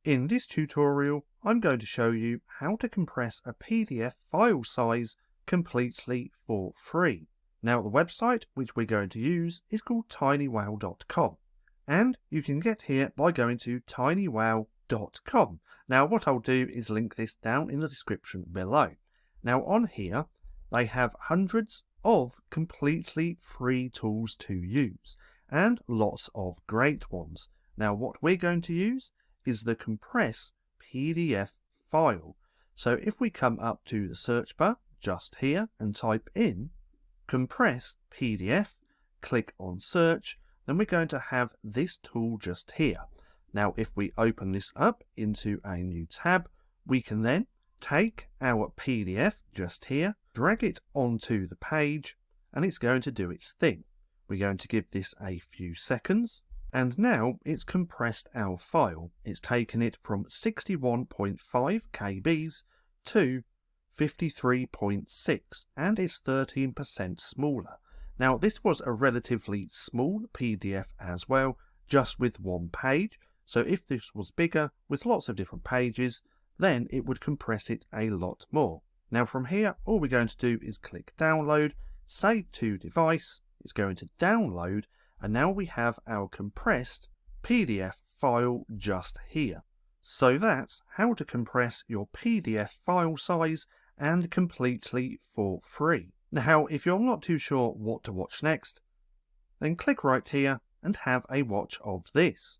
In this tutorial, I'm going to show you how to compress a PDF file size completely for free. Now, the website which we're going to use is called tinywow.com, and you can get here by going to tinywow.com. Now, what I'll do is link this down in the description below. Now, on here, they have hundreds of completely free tools to use, and lots of great ones. Now, what we're going to use is the compress PDF file. So if we come up to the search bar just here and type in compress PDF, click on search, then we're going to have this tool just here. Now, if we open this up into a new tab, we can then take our PDF just here, drag it onto the page, and it's going to do its thing. We're going to give this a few seconds, and now it's compressed our file. It's taken it from 61.5 KBs to 53.6, and it's 13% smaller. Now, this was a relatively small PDF as well, just with one page. So if this was bigger with lots of different pages, then it would compress it a lot more. Now, from here, all we're going to do is click download, save to device. It's going to download, and now we have our compressed PDF file just here. So that's how to compress your PDF file size and completely for free. Now, if you're not too sure what to watch next, then click right here and have a watch of this.